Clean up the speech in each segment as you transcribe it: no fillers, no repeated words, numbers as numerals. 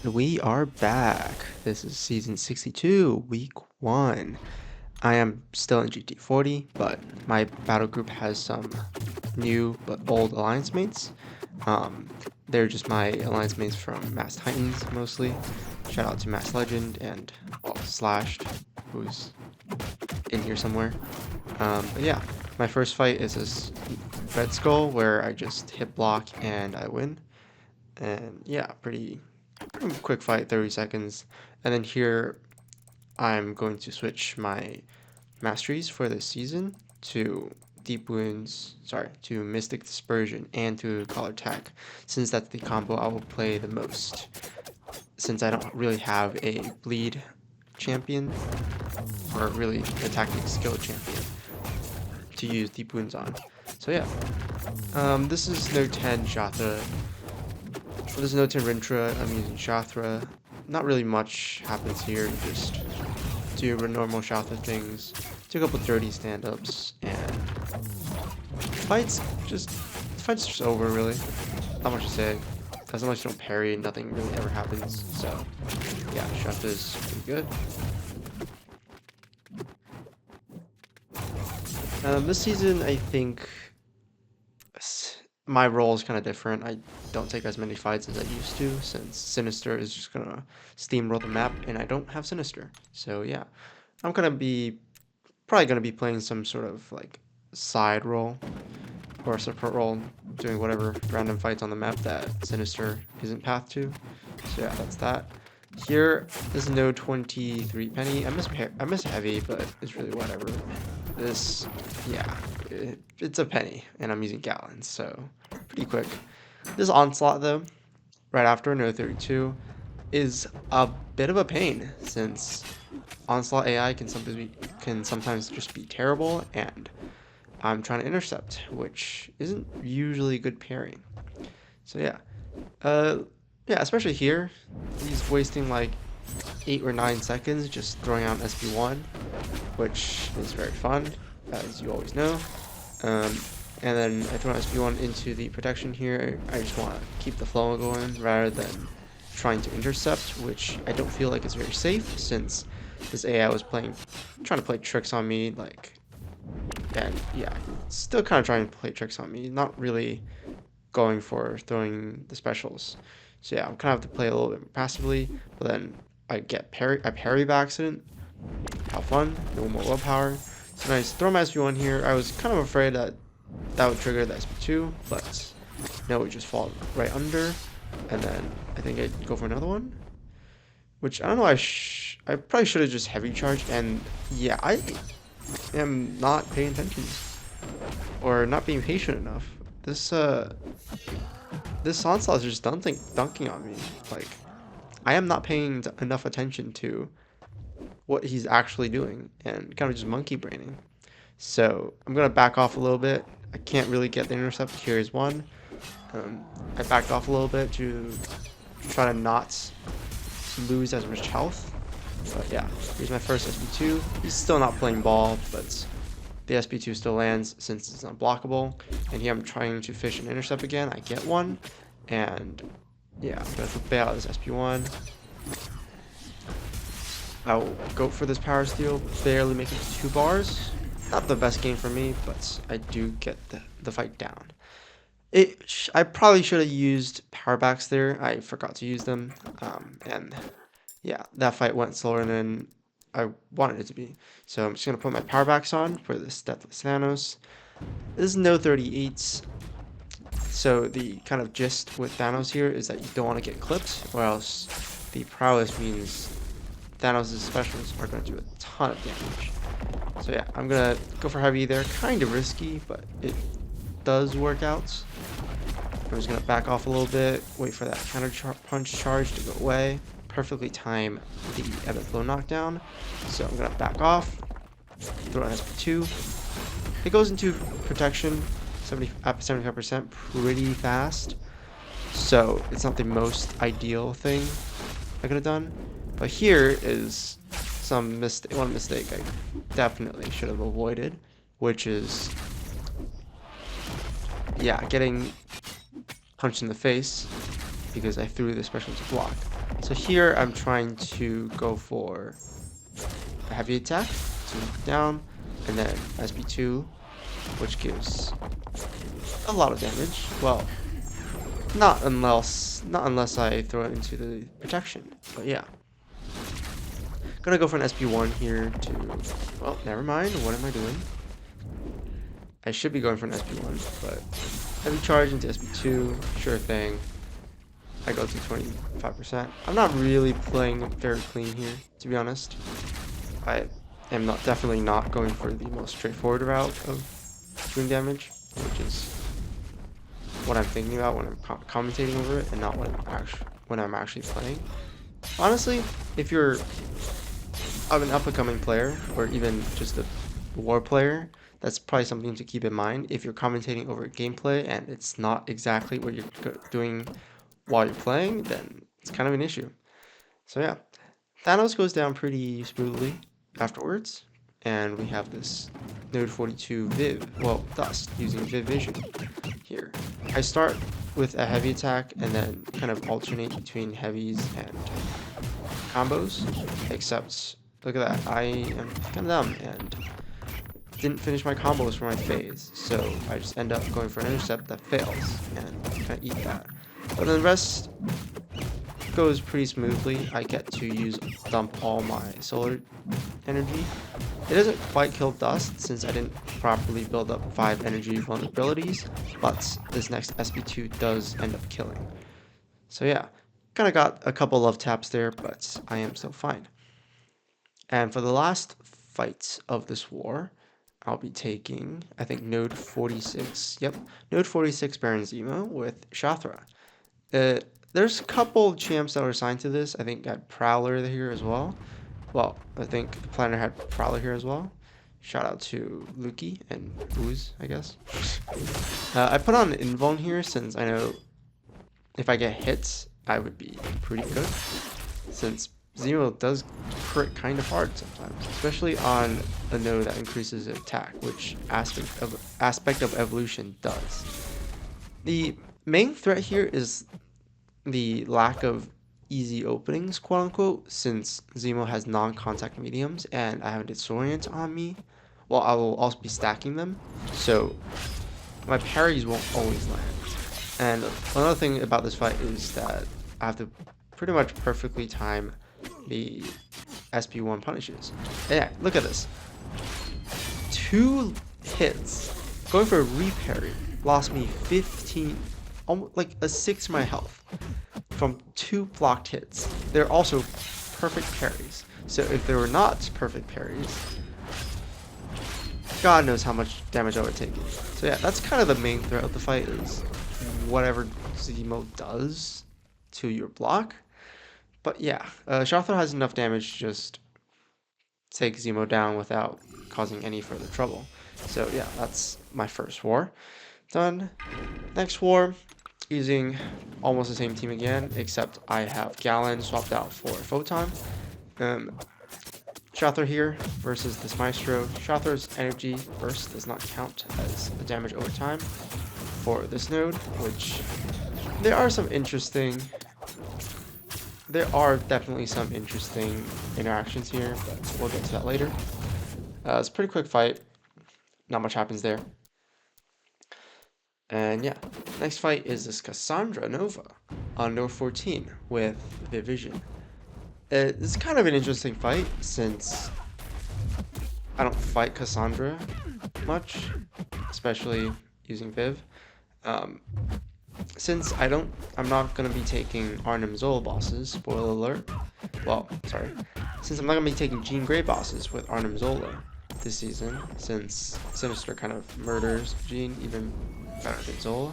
We are back. This is season 62, week 1. I am still in GT40, but my battle group has some new but old alliance mates. Um, they're just my alliance mates from Mass Titans mostly. Shout out to Mass Legend and, well, Slashed, who's in here somewhere. But yeah, my first fight is this Red Skull where I just hit block and I win. And yeah, pretty quick fight, 30 seconds. And then here I'm going to switch my masteries for this season to Deep Wounds, sorry, to Mystic Dispersion and to Collar Attack, since that's the combo I will play the most. Since I don't really have a bleed champion, or really a tactic skill champion to use Deep Wounds on. So yeah, this is no 10 Shathra. This is no 10 Rintrah. I'm using Shathra. Not really much happens here. Just do normal Shathra things, do a couple 30 stand-ups, and fight's just over really. Not much to say. As long as you don't parry, nothing really ever happens. So yeah, Shathra is pretty good. This season, I think my role is kind of different. I don't take as many fights as I used to, since Sinister is just gonna steamroll the map, and I don't have Sinister. So yeah, I'm probably gonna be playing some sort of like side role or support role, doing whatever random fights on the map that Sinister isn't path to. So yeah, that's that. Here is no 23 Peni. I miss heavy, but it's really whatever. This, yeah, it's a Peni, and I'm using Galan, so pretty quick. This Onslaught, though, right after no 32, is a bit of a pain, since Onslaught AI can sometimes just be terrible, and I'm trying to intercept, which isn't usually good pairing. So yeah, yeah, especially here, he's wasting like 8 or 9 seconds just throwing out SB1, which is very fun, as you always know. And then I throw an SB1 into the protection here. I just want to keep the flow going rather than trying to intercept, which I don't feel like is very safe, since this AI was trying to play tricks on me, like, and yeah, still kind of trying to play tricks on me, not really going for throwing the specials. So yeah, I'm kind of have to play a little bit passively, but then I parry by accident. How fun, no more willpower. So then I just throw my SB1 here. I was kind of afraid that that would trigger the SB2, but no, it just fall right under. And then I think I'd go for another one, which I don't know, I probably should have just heavy charged, and yeah, I am not paying attention, or not being patient enough. This Onslaught is just dunking on me. Like, I am not paying enough attention to what he's actually doing, and kind of just monkey braining. So I'm gonna back off a little bit. I can't really get the intercept. Here's one. I backed off a little bit to try to not lose as much health. But yeah, here's my first SB2. He's still not playing ball, but the SB2 still lands since it's unblockable. And here I'm trying to fish and intercept again. I get one. And yeah, I'm going to bail out this SB1. I'll go for this power steal, barely make it to 2 bars. Not the best game for me, but I do get the fight down. I probably should have used power backs there. I forgot to use them. And yeah, that fight went slower than I wanted it to be. So I'm just going to put my power backs on for this Deathless Thanos. This is no 38s. So the kind of gist with Thanos here is that you don't want to get clipped, or else the prowess means Thanos' specials are going to do a ton of damage. So yeah, I'm going to go for heavy there. Kind of risky, but it does work out. I'm just going to back off a little bit, wait for that counter punch charge to go away. Perfectly time the ebb and flow knockdown. So I'm going to back off, throw an SP2. It goes into protection up 75% pretty fast. So it's not the most ideal thing I could have done. But here is one mistake I definitely should have avoided, which is, yeah, getting punched in the face because I threw the special to block. So here I'm trying to go for a heavy attack to knock it down, and then SP2, which gives a lot of damage. Well, not unless I throw it into the protection. But yeah. Gonna go for an SP1 here to, well, never mind. What am I doing? I should be going for an SP1, but heavy charge into SP2, sure thing. I go to 25%. I'm not really playing very clean here, to be honest. I am definitely not going for the most straightforward route of doing damage, which is what I'm thinking about when I'm commentating over it, and not when I'm actually playing. Honestly, if you're an up-and-coming player, or even just a war player, that's probably something to keep in mind. If you're commentating over gameplay and it's not exactly what you're doing while you're playing, then it's kind of an issue. So yeah, Thanos goes down pretty smoothly afterwards, and we have this Node 42 Dust using Viv Vision here. I start with a heavy attack and then kind of alternate between heavies and combos, except look at that, I am kind of dumb and didn't finish my combos for my phase, so I just end up going for an intercept that fails and kind of eat that. But then the rest goes pretty smoothly. I get to dump all my solar energy. It doesn't quite kill Dust since I didn't properly build up 5 energy vulnerabilities, but this next SP2 does end up killing. So yeah, kind of got a couple love taps there, but I am still fine. And for the last fight of this war, I'll be taking, I think, Node 46. Yep, Node 46 Baron Zemo with Shathra. There's a couple champs that were assigned to this. I think got Prowler here as well. Well, I think the planner had Prowler here as well. Shout out to Luki and Ooze, I guess. I put on Invuln here since I know if I get hits, I would be pretty good. Since Zemo does crit kind of hard sometimes, especially on a node that increases attack, which aspect of evolution does. The main threat here is the lack of easy openings, quote unquote, since Zemo has non-contact mediums and I have a Disorient on me. Well, I will also be stacking them, so my parries won't always land. And another thing about this fight is that I have to pretty much perfectly time the SP1 punishes. And yeah, look at this. 2 hits, going for a reparry, lost me 15, almost like a 6 to my health from 2 blocked hits. They're also perfect parries. So if they were not perfect parries, God knows how much damage I would take. So yeah, that's kind of the main threat of the fight, is whatever Zemo does to your block. But yeah, Shathra has enough damage to just take Zemo down without causing any further trouble. So yeah, that's my first war done. Next war, using almost the same team again, except I have Galan swapped out for Photon. Shathra here versus this Maestro. Shathra's energy burst does not count as a damage over time for this node, which there are definitely some interesting interactions here, but we'll get to that later. It's a pretty quick fight. Not much happens there. And yeah, next fight is this Cassandra Nova on Node 14 with Viv Vision. This is kind of an interesting fight since I don't fight Cassandra much, especially using Viv. Since I'm not going to be taking Arnim Zola bosses, spoiler alert. Well, sorry. Since I'm not going to be taking Jean Grey bosses with Arnim Zola this season, since Sinister kind of murders Jean even better than Zola,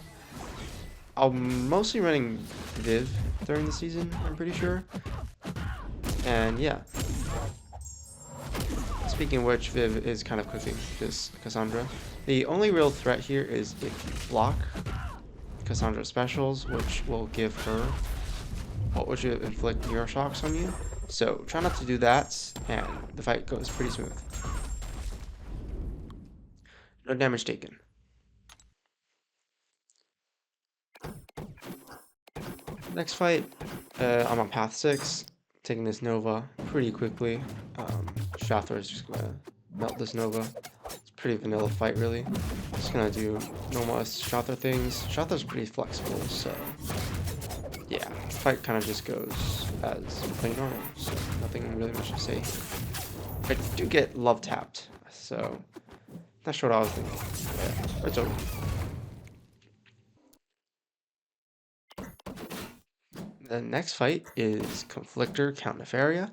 I'm mostly running Viv during the season, I'm pretty sure. And yeah. Speaking of which, Viv is kind of cooking this Cassandra. The only real threat here is if you block Cassandra specials, which will give her, which will inflict mirror shocks on you. So try not to do that, and the fight goes pretty smooth. No damage taken. Next fight, I'm on path 6, taking this Nova pretty quickly. Shathra is just gonna melt this Nova. It's a pretty vanilla fight, really. Just gonna do normal Shathra things. Shathra's pretty flexible, so yeah, the fight kind of just goes as plain normal, so nothing really much to say. I do get love tapped, so not sure what I was thinking. But yeah, it's over. The next fight is Conflictor Count Nefaria.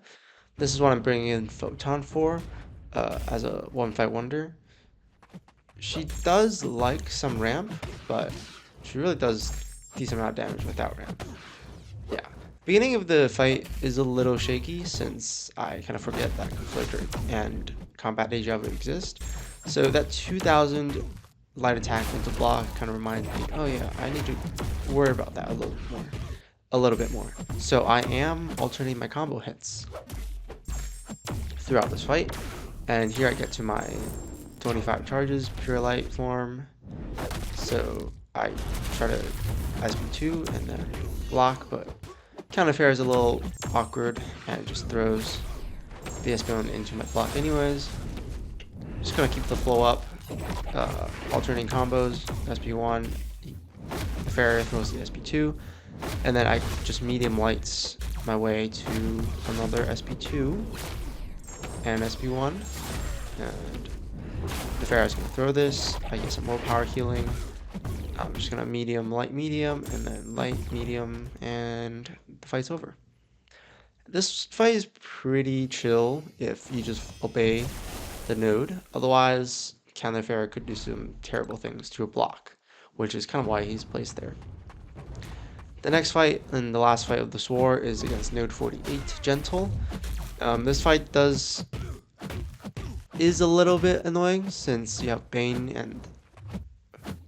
This is what I'm bringing in Photon for as a one fight wonder. She does like some ramp, but she really does decent amount of damage without ramp. Yeah. Beginning of the fight is a little shaky since I kind of forget that Conflictor and Combat Deja Vu exist. So that 2000 light attack into block kind of reminds me, oh yeah, I need to worry about that a little bit more. So I am alternating my combo hits throughout this fight. And here I get to my 25 charges, pure light form. So I try to SP2 and then block, but Count of Fair is a little awkward and it just throws the SP1 into my block anyways. Just gonna keep the flow up, alternating combos, SP1, Fair throws the SP2, and then I just medium lights my way to another SP2 and SP1, and the Pharaoh's gonna throw this. I get some more power healing. I'm just gonna medium, light, medium, and then light, medium, and the fight's over. This fight is pretty chill if you just obey the node. Otherwise, Pharaoh could do some terrible things to a block, which is kind of why he's placed there. The next fight and the last fight of this war is against Node 48 Gentle. This fight is a little bit annoying since you have Bane and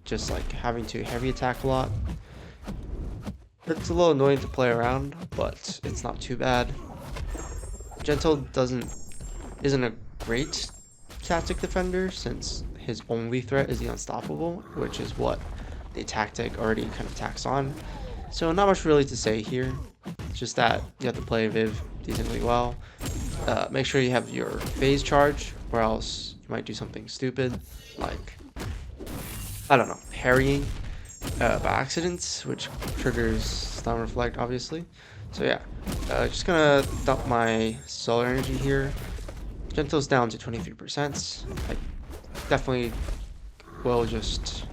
just like having to heavy attack a lot. It's a little annoying to play around, but it's not too bad. Gentle isn't a great tactic defender since his only threat is the unstoppable, which is what the tactic already kind of tacks on. So not much really to say here. It's just that you have to play Viv decently well. Make sure you have your phase charge, or else you might do something stupid, like, I don't know, parrying by accident, which triggers Stun Reflect, obviously. So yeah, just gonna dump my solar energy here. Gentle's down to 23%. I definitely will just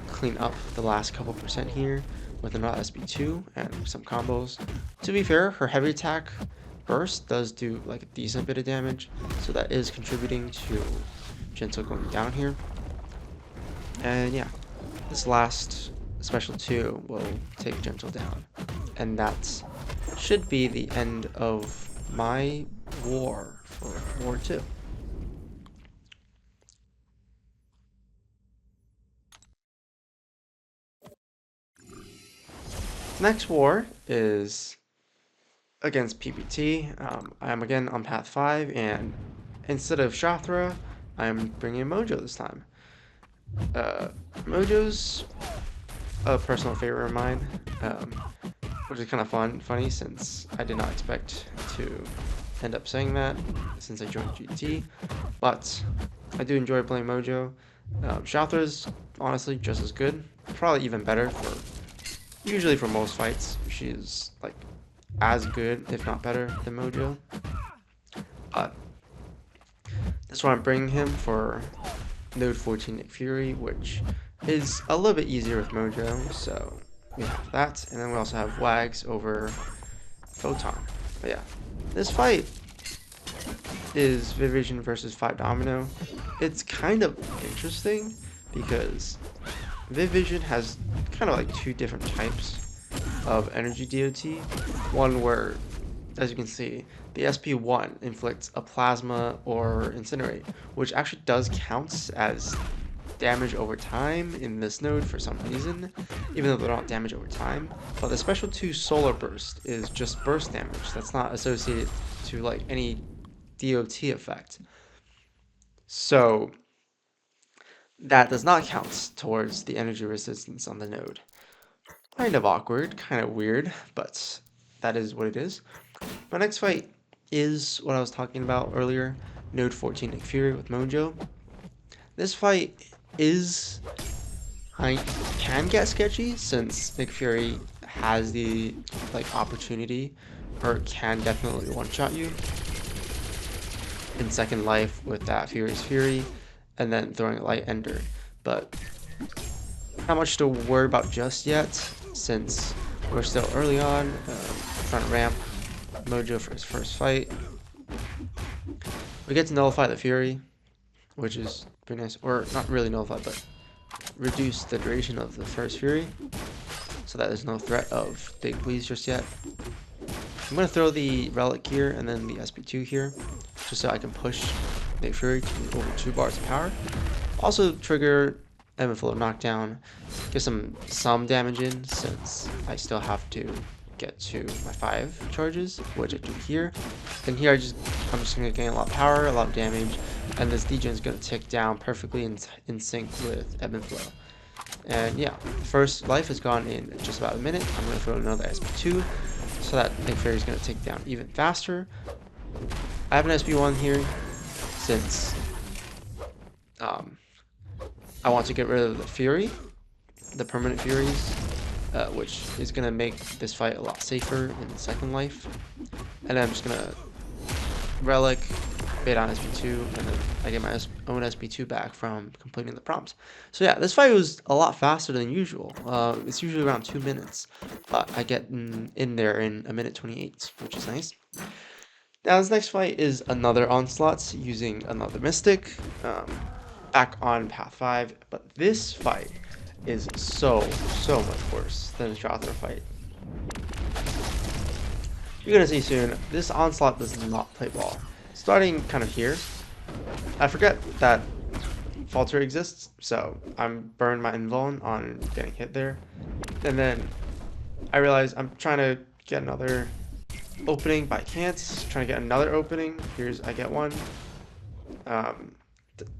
clean up the last couple percent here with another SB2 and some combos. To be fair, her heavy attack burst does do like a decent bit of damage, so that is contributing to Gentle going down here. And yeah, this last special 2 will take Gentle down, and that should be the end of my war for War 2. Next war is against PPT. I'm again on path 5, and instead of Shathra, I'm bringing Mojo this time. Mojo's a personal favorite of mine, which is kind of funny since I did not expect to end up saying that since I joined GT, but I do enjoy playing Mojo. Shathra's honestly just as good, probably even better usually for most fights. She's like as good, if not better, than Mojo. But that's why I'm bringing him for Node 14 Nick Fury, which is a little bit easier with Mojo. So we have that, and then we also have Wags over Photon. But yeah, this fight is Viv Vision versus 5 Domino. It's kind of interesting because Viv Vision has kind of like 2 different types of energy DOT. One where, as you can see, the SP1 inflicts a plasma or incinerate, which actually does count as damage over time in this node for some reason, even though they're not damage over time. But the special 2 solar burst is just burst damage. That's not associated to like any DOT effect. So that does not count towards the energy resistance on the node. Kind of awkward, kind of weird, but that is what it is. My next fight is what I was talking about earlier, Node 14 Nick Fury with Mojo. This fight is can get sketchy since Nick Fury has the opportunity, or can definitely one-shot you in second life with that Fury's Fury, and then throwing a light ender. But not much to worry about just yet, since we're still early on. Front ramp Mojo for his first fight. We get to nullify the Fury, which is pretty nice, or not really nullify, but reduce the duration of the first Fury, so that there's no threat of big bleeds just yet. I'm going to throw the Relic here and then the SP2 here, just so I can push Nick Fury to over 2 bars of power. Also trigger Ebb and Flow knockdown, get some damage in, since I still have to get to my 5 charges, which I do here. Then here I'm just going to gain a lot of power, a lot of damage, and this degen is going to tick down perfectly in sync with Ebb and Flow. And yeah, first life is gone in just about a minute. I'm going to throw another SP2, so that Nick Fury is going to take down even faster. I have an SP1 here, since I want to get rid of the Fury, the permanent Furies, which is going to make this fight a lot safer in the second life. And then I'm just going to Relic, bait on SP2, and then I get my own SP2 back from completing the prompts. So yeah, this fight was a lot faster than usual. It's usually around 2 minutes, but I get in there in 1:28 minutes, which is nice. Now this next fight is another Onslaught using another Mystic, back on Path 5, but this fight is so much worse than the Shathra fight. You're gonna see soon, this Onslaught does not play ball. Starting kind of here, I forget that Falter exists, so I'm burned my invuln on getting hit there. And then I realize I'm trying to get another opening, but I can't. Trying to get another opening. I get one.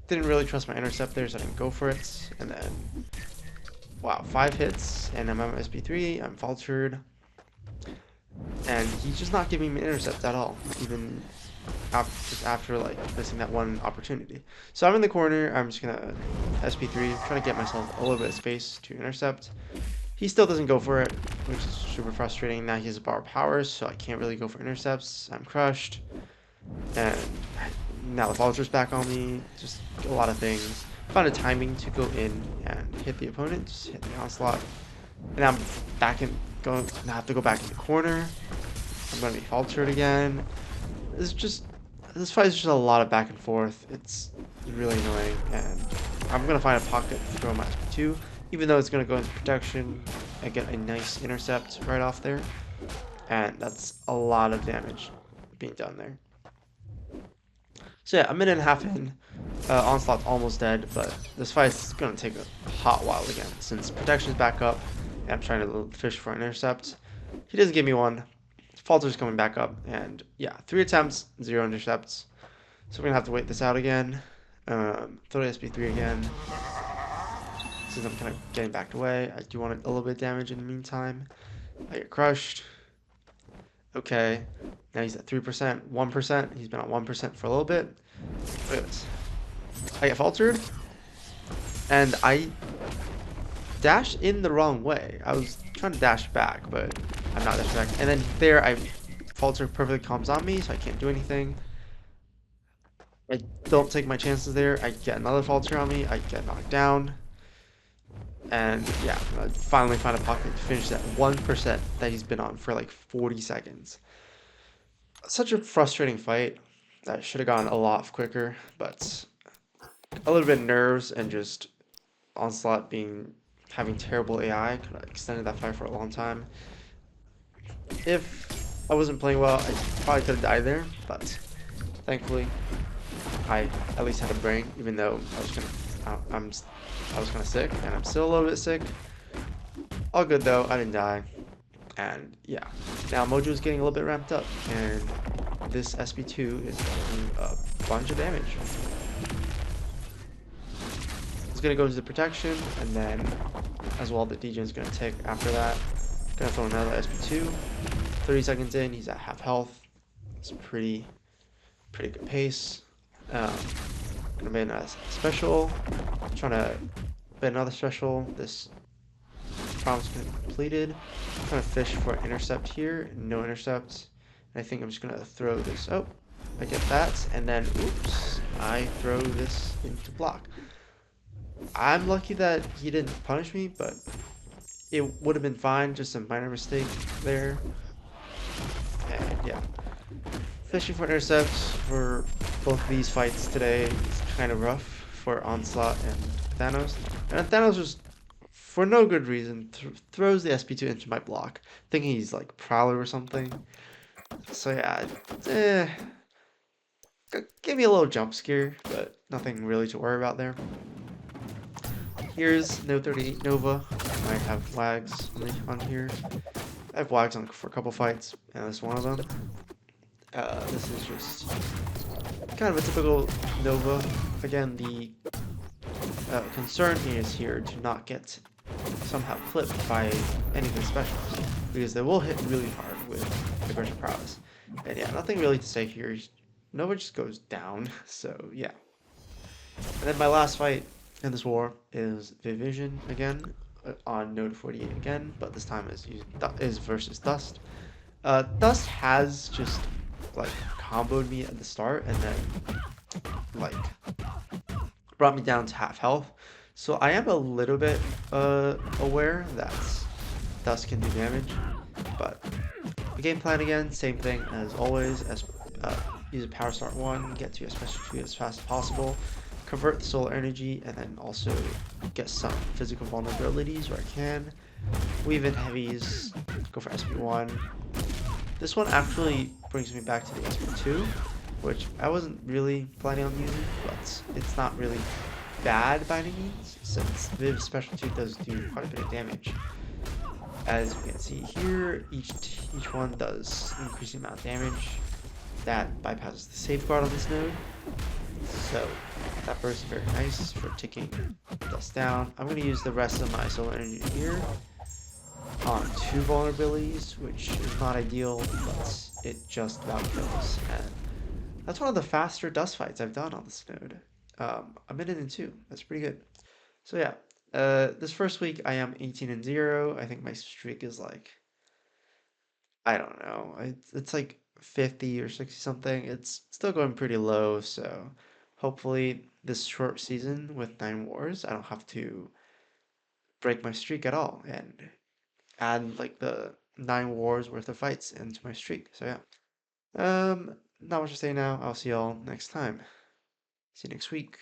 Didn't really trust my intercept there, so I didn't go for it. And then, wow, 5 hits, and I'm on SP3, I'm faltered. And he's just not giving me an intercept at all, even after like missing that one opportunity. So I'm in the corner, I'm just gonna SP3, trying to get myself a little bit of space to intercept. He still doesn't go for it, which is super frustrating. Now he has a bar of powers, so I can't really go for intercepts. I'm crushed. And now the Vulture's back on me. Just a lot of things. Found a timing to go in and hit the opponent, just hit the Onslaught. And now I'm back in, now I have to go back in the corner. I'm gonna be faltered again. This fight is just a lot of back and forth. It's really annoying, and I'm gonna find a pocket to throw my SP2, even though it's gonna go into protection. I get a nice intercept right off there, and that's a lot of damage being done there. So yeah, 1.5 minutes in, Onslaught's almost dead, but this fight's gonna take a hot while again, since protection's back up, and I'm trying to fish for an intercept. He doesn't give me one. Falter's coming back up, and yeah, 3 attempts, 0 intercepts. So we're gonna have to wait this out again. Throw the SP3 again. Since I'm kind of getting backed away, I do want a little bit of damage in the meantime. I get crushed. Okay, now he's at 3%, 1%. He's been on 1% for a little bit. Look at this. I get faltered, and I dashed in the wrong way. I was trying to dash back, but I'm not dashing back. And then there, Falter perfectly comes on me, so I can't do anything. I don't take my chances there. I get another Falter on me. I get knocked down. And yeah, I finally find a pocket to finish that 1% that he's been on for like 40 seconds. Such a frustrating fight. That should have gone a lot quicker, but a little bit of nerves and just Onslaught having terrible AI could have extended that fight for a long time. If I wasn't playing well, I probably could have died there, but thankfully I at least had a brain, even though I was kind of sick, and I'm still a little bit sick. All good though, I didn't die. And yeah, now Mojo's getting a little bit ramped up, and this SP2 is doing a bunch of damage. It's gonna go to the protection, and then as well the degen is gonna take after that. Gonna throw another SP2. 30 seconds in, he's at half health. It's pretty good pace. Gonna be a special. Trying to be another special. This promise completed. Trying to fish for an intercept here. No intercept. I think I'm just gonna throw this. Oh, I get that, and then oops, I throw this into block. I'm lucky that he didn't punish me, but it would have been fine. Just a minor mistake there. And yeah, fishing for intercepts for both of these fights today is kind of rough for Onslaught and Thanos. And Thanos just, for no good reason, throws the SP2 into my block, thinking he's like Prowler or something. So yeah, eh, gave me a little jump scare, but nothing really to worry about there. Here's No 38 Nova. I might have Wags on here. I have Wags on for a couple fights, and that's one of them. This is just kind of a typical Nova. Again, the concern is here to not get somehow clipped by anything special, because they will hit really hard with aggression prowess. And yeah, nothing really to say here. Nova just goes down, so yeah. And then my last fight in this war is Viv Vision again, on Node 48 again, but this time is versus Dust. Dust has just like comboed me at the start and then like brought me down to half health. So I am a little bit aware that Dust can do damage, but the game plan again, same thing as always. As use a power start 1, get to a special 2 as fast as possible, convert the solar energy, and then also get some physical vulnerabilities where I can. Weave in heavies, go for SP1. This one actually brings me back to the SP2, which I wasn't really planning on using, but it's not really bad by any means, since Viv's special 2 does do quite a bit of damage. As you can see here, each one does increasing amount of damage. That bypasses the safeguard on this node. So that burst is very nice for taking Dust down. I'm going to use the rest of my solar energy here on 2 vulnerabilities, which is not ideal, but it just about kills. And that's one of the faster Dust fights I've done on this node. A minute and 2. That's pretty good. So yeah, this first week I am 18-0. I think my streak is like, I don't know. It's like 50 or 60 something. It's still going pretty low, so hopefully this short season with 9 wars, I don't have to break my streak at all and add like the 9 wars worth of fights into my streak. So yeah. Not much to say now. I'll see y'all next time. See you next week.